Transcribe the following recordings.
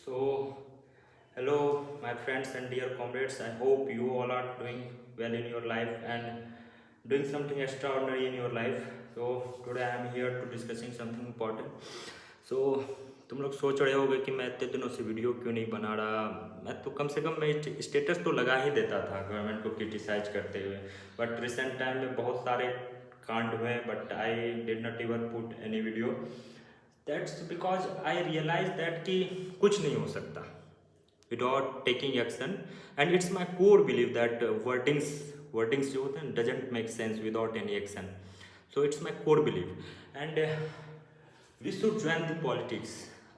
So, hello, my friends and dear comrades. I hope you all are doing well in your life and doing something extraordinary in your life. So, today I am here to discussing something important. So, तुम लोग सोच रहे होगे कि मैं इतने दिनों से वीडियो क्यों नहीं बना रहा। मैं तो कम से कम मैं स्टेटस तो लगा ही देता था गवर्नमेंट को क्रिटिसाइज करते हुए, बट रिसेंट टाइम में बहुत सारे कांड हुए, but I did not even put any video. That's because I realise that कि कुछ नहीं हो सकता without taking action, and it's my core belief that wordings जो होते हैं doesn't make sense without any action. So it's my core belief, and we should join the politics,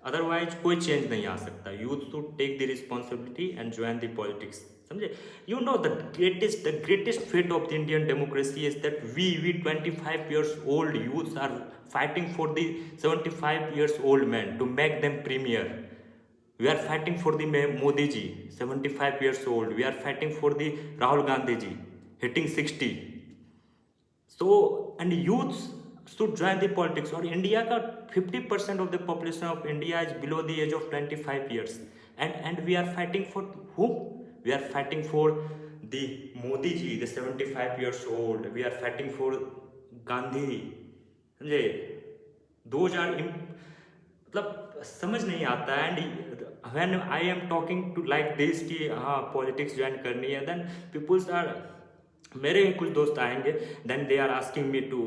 otherwise कोई change नहीं आ सकता. Youth should take the responsibility and join the politics. समझे? You know the greatest fate of the Indian democracy is that we 25 years old youths are fighting for the 75 years old men to make them premier. We are fighting for the Modi ji, 75 years old. We are fighting for the Rahul Gandhi ji, hitting 60. So, and youths should join the politics. और India का 50% of the population of India is below the age of 25 years. And we are fighting for whom? We are fighting for the Modi ji, the 75 years old. We are fighting for Gandhi. समझे? Those are मतलब समझ नहीं आता. And when I am talking to like this कि हाँ politics join करनी है, then people's are, मेरे ही कुछ दोस्त आएंगे, then they are asking me to,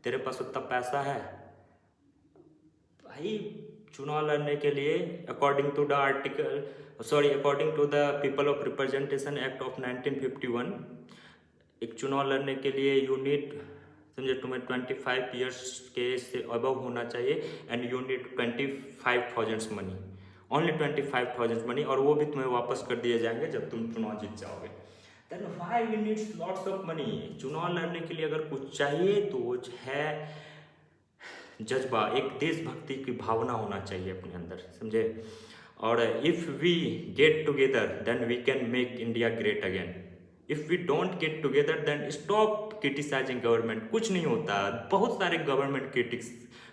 तेरे पास उतना पैसा है भाई चुनाव लड़ने के लिए? According to the according to the people of representation act of 1951, एक चुनाव लड़ने के लिए यू नीड, समझे, तुम्हें 25 ईयर्स के से अबव होना चाहिए, and you need 25,000 money, only 25,000 money, और वो भी तुम्हें वापस कर दिए जाएंगे जब तुम चुनाव जीत जाओगे. Then why we needs lots of money? चुनाव लड़ने के लिए अगर कुछ चाहिए तो वो है जज्बा, एक देशभक्ति की भावना होना चाहिए अपने अंदर, समझे. और if we get together then we can make India great again. If we don't get together then stop criticising government. कुछ नहीं होता. बहुत सारे गवर्नमेंट क्रिटिक्स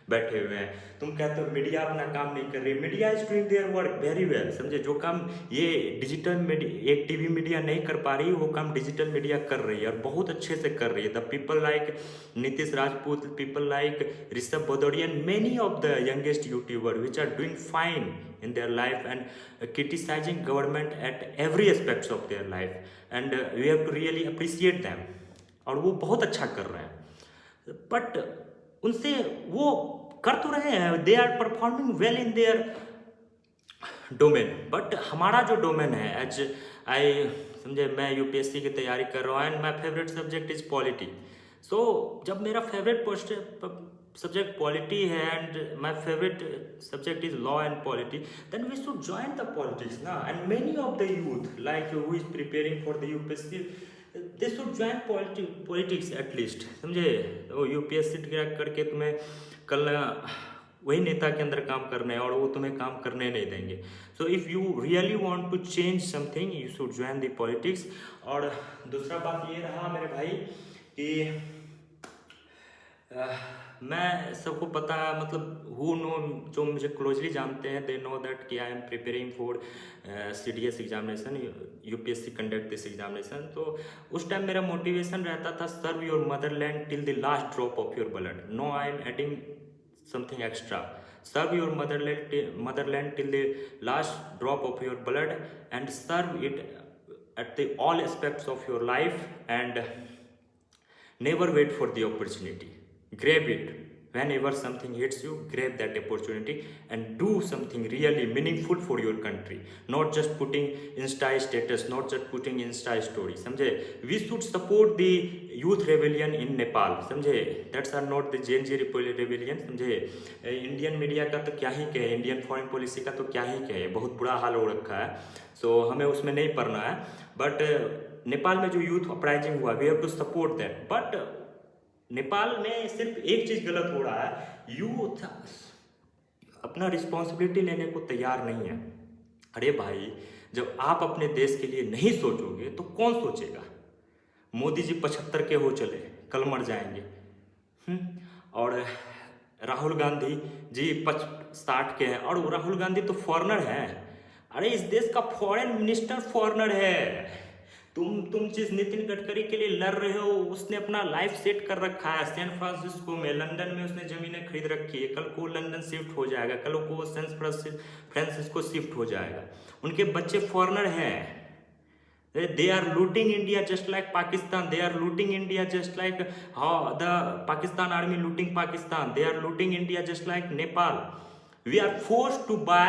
बैठे हुए हैं. तुम कहते हो मीडिया अपना काम नहीं कर रही. Media is doing their work very well, समझे. जो काम ये डिजिटल मीडिया, एक टीवी मीडिया नहीं कर पा रही, वो काम डिजिटल मीडिया कर रही है, और बहुत अच्छे से कर रही है. The people like Nitish Rajput, people like Rishabh Bhadauria, many of the youngest YouTuber which are doing fine in their life and criticizing government at every aspects of their life, and we have to really appreciate them. और वो बहुत अच्छा कर रहे हैं, but उनसे वो कर तो रहे हैं, they are performing well in their domain. But हमारा जो डोमेन है, एज आई, समझे, मैं यूपीएससी की तैयारी कर रहा हूँ, and my favourite subject is polity. So जब मेरा फेवरेट subject polity है and my favorite subject is law and polity, then we should join the politics now. And many of the youth like who is preparing for the UPSC, they should join politics at least, समझे. वो UPSC crack करके तुम्हें कल वही नेता के अंदर काम करना है, और वो तुम्हें काम करने नहीं देंगे. So if you really want to change something you should join the politics. और दूसरा बात ये रहा मेरे भाई कि मैं, सबको पता, मतलब हु नो, जो मुझे क्लोजली जानते हैं, दे नो दैट कि I am preparing for CDS examination, UPSC conduct this examination. तो उस टाइम मेरा मोटिवेशन रहता था, serve your motherland till the last drop of your blood. No, I am adding something extra. Serve your motherland till the last drop of your blood, and serve it at the all aspects of your life, and never wait for the opportunity. Grab it. Whenever something hits you, grab that opportunity and do something really meaningful for your country. Not just putting Insta status, not just putting Insta story. समझे? We should support the youth rebellion in Nepal. समझे? That's are not the Gen Z rebellion. समझे? Indian media का तो क्या ही कहे, Indian foreign policy का तो क्या ही कहे, बहुत बुरा हाल हो रखा है. सो हमें उसमें नहीं पढ़ना है. बट नेपाल में जो यूथ अपराइजिंग हुआ, we have to support that. But Nepal में सिर्फ एक चीज़ गलत हो रहा है, यूथ अपना रिस्पॉन्सिबिलिटी लेने को तैयार नहीं है. अरे भाई, जब आप अपने देश के लिए नहीं सोचोगे तो कौन सोचेगा? मोदी जी 75 के हो चले, कल मर जाएंगे. और राहुल गांधी जी 60 के हैं, और वो राहुल गांधी तो फॉरेनर है। अरे इस देश का फॉरेन मिनिस्टर फॉरेनर है। तुम जिस नितिन गडकरी के लिए लड़ रहे हो, उसने अपना लाइफ सेट कर रखा है सैन फ्रांसिस्को में, लंदन में उसने जमीनें खरीद रखी है। कल को लंदन शिफ्ट हो जाएगा, कल को सैन फ्रांसिस्को शिफ्ट हो जाएगा। उनके बच्चे फॉरेनर हैं। They are looting India just like Pakistan. They are looting India just like how the Pakistan army looting Pakistan. They are looting India just like Nepal. We are forced to buy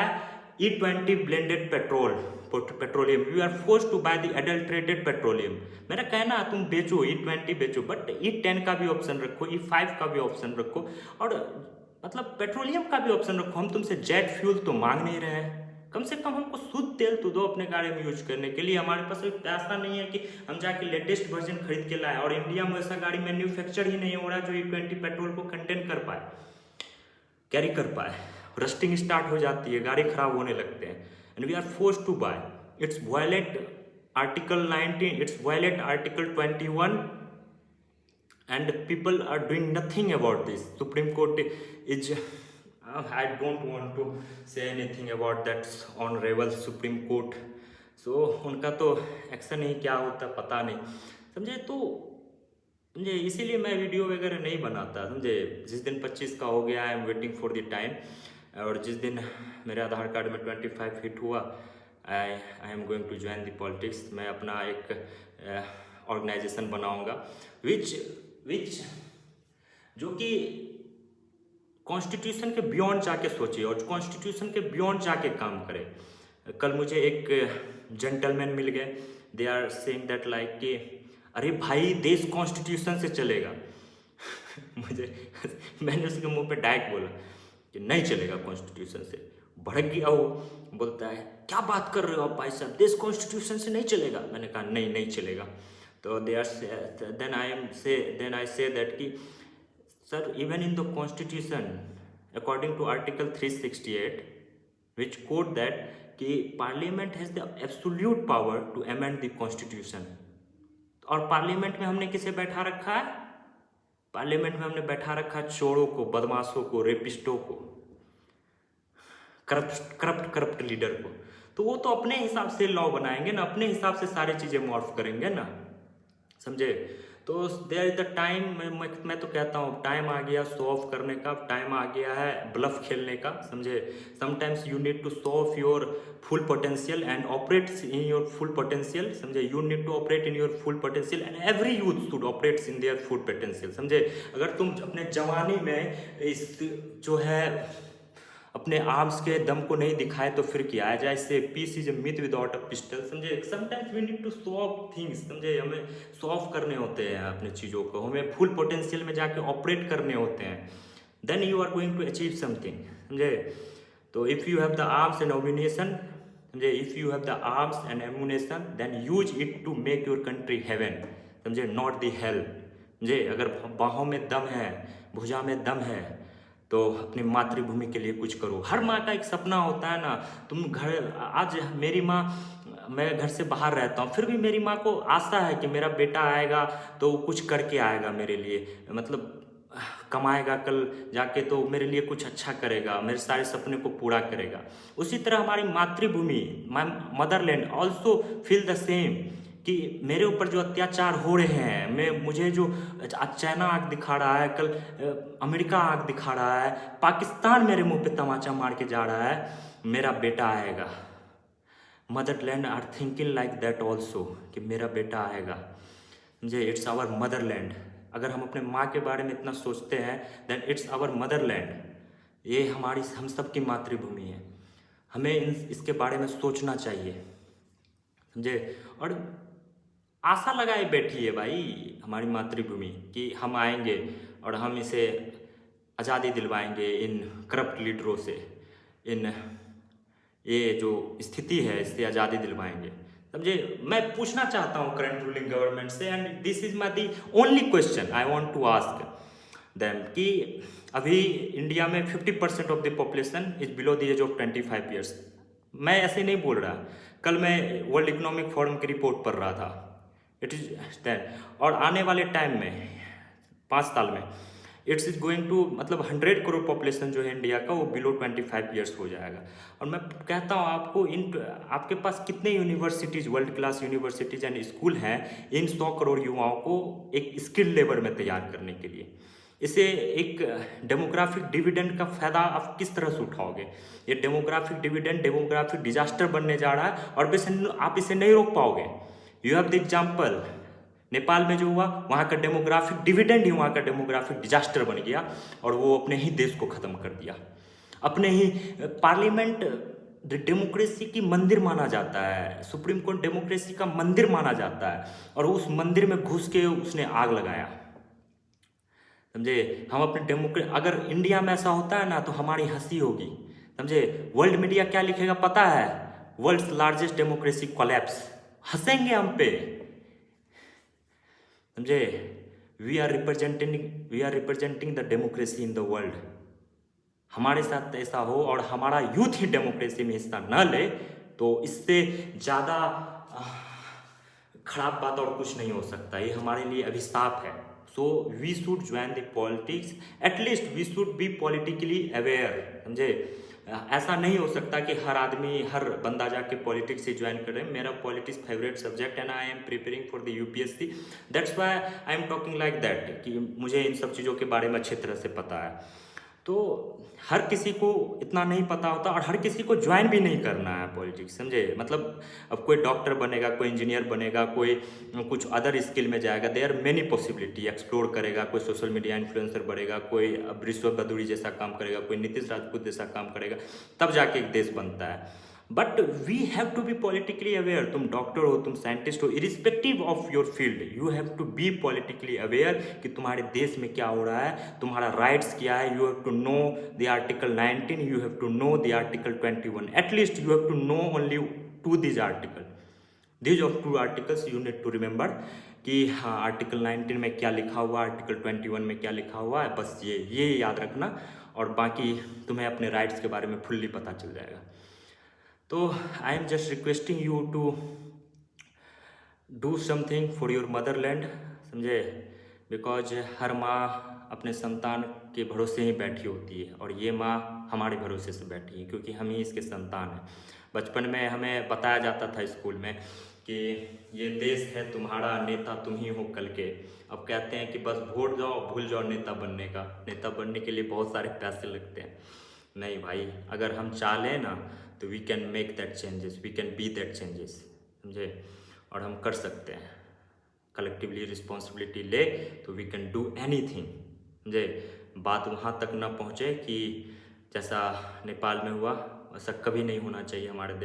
E20 blended petroleum. We are forced to buy the adulterated petroleum. मेरा कहना तुम बेचो E20 बेचो, but E10 का भी option रखो, E5 का भी ऑप्शन रखो, और मतलब पेट्रोलियम का भी ऑप्शन रखो। हम तुमसे जेट फ्यूल तो मांग नहीं रहे हैं, कम से कम हमको शुद्ध तेल तो दो अपने गाड़ी में यूज करने के लिए। हमारे पास पैसा नहीं है कि हम जाके लेटेस्ट वर्जन खरीद के लाए, और इंडिया में ऐसा गाड़ी मैन्युफैक्चर ही नहीं हो रहा जो E20 पेट्रोल को कंटेन कर पाए, कैरी कर पाए। रस्टिंग स्टार्ट हो जाती है, गाड़ी खराब होने लगते हैं, and we are forced to buy. It's violate article 19, it's violate article 21, and people are doing nothing about this. Supreme Court is I don't want to say anything about that honorable Supreme Court. So उनका तो action ही क्या होता पता नहीं, समझे। तो समझे इसीलिए मैं वीडियो वगैरह नहीं बनाता, समझे। जिस दिन 25 का हो गया, I am waiting for the time, और जिस दिन मेरे आधार कार्ड में 25 हिट हुआ, I am going to join the politics. मैं अपना एक ऑर्गेनाइजेशन बनाऊंगा विच जो कि कॉन्स्टिट्यूशन के बियॉन्ड जाके सोचे और कॉन्स्टिट्यूशन के बियॉन्ड जाके काम करे। कल मुझे एक जेंटलमैन मिल गए, they are saying that like कि अरे भाई देश कॉन्स्टिट्यूशन से चलेगा। मैंने उसके मुंह पे डायरेक्ट बोला कि नहीं चलेगा कॉन्स्टिट्यूशन से। भड़क गया वो, बोलता है क्या बात कर रहे हो आप भाई साहब, देश कॉन्स्टिट्यूशन से नहीं चलेगा। मैंने कहा नहीं चलेगा। तो देन आई से दैट कि sir, even in the constitution according to article 368 which quote that कि parliament has the absolute power to amend the constitution। और पार्लियामेंट में हमने किसे बैठा रखा है? पार्लियामेंट में हमने बैठा रखा चोरों को, बदमाशों को, रेपिस्टों को, करप्ट लीडर को। तो वो तो अपने हिसाब से लॉ बनाएंगे ना, अपने हिसाब से सारी चीजें मॉर्फ करेंगे ना, समझे। तो देयर इज द टाइम, मैं तो कहता हूँ टाइम आ गया शो ऑफ करने का, टाइम आ गया है ब्लफ खेलने का, समझे। Sometimes you need to show off your full potential and operate in your full potential, समझे। You need to operate in your full potential and every youth should operate in their full potential, समझे। अगर तुम अपने जवानी में इस जो है अपने आर्म्स के दम को नहीं दिखाए तो फिर क्या है। जैसे peace is a myth without a pistol, समझे। Sometimes we need to show off things, समझे। हमें शो ऑफ करने होते हैं अपने चीज़ों को, हमें फुल पोटेंशियल में जाके ऑपरेट करने होते हैं, then you are going to achieve something, समझे। तो if you have the arms and ammunition, समझे, if you have the arms and ammunition then use it to make your country heaven, समझे, not the hell, समझे। अगर बाहों में दम है, भुजा में दम है, तो अपनी मातृभूमि के लिए कुछ करो। हर माँ का एक सपना होता है ना। तुम घर, आज मेरी माँ, मैं घर से बाहर रहता हूँ, फिर भी मेरी माँ को आशा है कि मेरा बेटा आएगा तो कुछ करके आएगा मेरे लिए, मतलब कमाएगा कल जाके तो मेरे लिए कुछ अच्छा करेगा, मेरे सारे सपने को पूरा करेगा। उसी तरह हमारी मातृभूमि, my Motherland also feel the same कि मेरे ऊपर जो अत्याचार हो रहे हैं, मुझे जो चाइना आग दिखा रहा है, कल अमेरिका आग दिखा रहा है, पाकिस्तान मेरे मुंह पे तमाचा मार के जा रहा है, मेरा बेटा आएगा। Motherland are thinking like that also कि मेरा बेटा आएगा, मुझे। It's our motherland. अगर हम अपने माँ के बारे में इतना सोचते हैं देन इट्स आवर मदरलैंड। ये हम सब की मातृभूमि है, हमें इसके बारे में सोचना चाहिए, समझे। और आशा लगाए बैठी है भाई हमारी मातृभूमि कि हम आएंगे और हम इसे आज़ादी दिलवाएंगे इन करप्ट लीडरों से, इन ये जो स्थिति है इससे आज़ादी दिलवाएंगे, समझे। मैं पूछना चाहता हूँ करंट रूलिंग गवर्नमेंट से, and this is my the only question I want to ask them कि अभी इंडिया में 50% of the population is below the age of 25 years. मैं ऐसे नहीं बोल रहा, कल मैं वर्ल्ड इकोनॉमिक फोरम की रिपोर्ट पढ़ रहा था, इट इज दैट। और आने वाले टाइम में 5 साल में इट्स इज गोइंग टू मतलब 100 करोड़ पॉपुलेशन जो है इंडिया का, वो बिलो 25 ईयर्स हो जाएगा। और मैं कहता हूँ आपको, आपके पास कितने universities, world class universities and school हैं इन 100 करोड़ युवाओं को एक स्किल लेवल में तैयार करने के लिए। इसे एक डेमोग्राफिक डिविडेंड का फायदा आप किस तरह से उठाओगे? ये डेमोग्राफिक डिविडेंड डेमोग्राफिक डिजास्टर बनने जा रहा है और आप इसे नहीं रोक पाओगे। You have the example, Nepal में जो हुआ, वहाँ का डेमोग्राफिक डिविडेंड ही वहाँ का डेमोग्राफिक डिजास्टर बन गया और वो अपने ही देश को ख़त्म कर दिया। अपने ही पार्लियामेंट डेमोक्रेसी की मंदिर माना जाता है, सुप्रीम कोर्ट डेमोक्रेसी का मंदिर माना जाता है, और उस मंदिर में घुस के उसने आग लगाया। समझे? हम अपने अगर इंडिया में ऐसा होता है ना तो हमारी हंसी होगी। समझे? वर्ल्ड मीडिया क्या लिखेगा पता है? World's largest democracy collapse. हंसेंगे हम पे। समझे? We are representing the democracy in the world. हमारे साथ ऐसा हो और हमारा यूथ ही डेमोक्रेसी में हिस्सा न ले तो इससे ज़्यादा खराब बात और कुछ नहीं हो सकता। ये हमारे लिए अभिशाप है। So we should join the politics, at least we should be politically aware. समझे? ऐसा नहीं हो सकता कि हर आदमी, हर बंदा जाके पॉलिटिक्स से ज्वाइन करे। मेरा पॉलिटिक्स फेवरेट सब्जेक्ट है, आई am preparing for the UPSC, that's why I am talking like that, कि मुझे इन सब चीज़ों के बारे में अच्छी तरह से पता है। तो हर किसी को इतना नहीं पता होता और हर किसी को ज्वाइन भी नहीं करना है पॉलिटिक्स। समझे? मतलब अब कोई डॉक्टर बनेगा, कोई इंजीनियर बनेगा, कोई कुछ अदर स्किल में जाएगा, देयर मेनी पॉसिबिलिटी, एक्सप्लोर करेगा, कोई सोशल मीडिया इन्फ्लुएंसर बनेगा, कोई अब ऋषभ बदूरी जैसा काम करेगा, कोई नीतीश राजपूत जैसा काम करेगा, तब जाके एक देश बनता है। But we have to be politically aware. तुम डॉक्टर हो, तुम साइंटिस्ट हो, irrespective of your field, you have to be politically aware कि तुम्हारे देश में क्या हो रहा है, तुम्हारा राइट्स क्या है। You have to know the article 19, you have to know the article 21, at least you have to know only two these article. These of two articles you need to remember कि हाँ, आर्टिकल 19 में क्या लिखा हुआ, article 21 में क्या लिखा हुआ है, बस ये याद रखना, और बाकी तुम्हें अपने राइट्स के बारे में फुल्ली पता चल जाएगा। तो I am just requesting you to do something for your motherland. समझे? बिकॉज हर माँ अपने संतान के भरोसे ही बैठी होती है और ये माँ हमारे भरोसे से बैठी है क्योंकि हम ही इसके संतान हैं। बचपन में हमें बताया जाता था स्कूल में कि ये देश है तुम्हारा, नेता तुम ही हो कल के। अब कहते हैं कि बस वोट जाओ, भूल जाओ नेता बनने का। नेता बनने के लिए बहुत सारे पैसे लगते हैं। नहीं भाई, अगर हम चाह लें ना तो we can make that changes, we can be that changes. समझे? और हम कर सकते हैं। कलेक्टिवली रिस्पॉन्सिबिलिटी ले तो वी कैन डू एनीथिंग। समझे? बात वहाँ तक ना पहुँचे कि जैसा नेपाल में हुआ, ऐसा कभी नहीं होना चाहिए हमारे देश।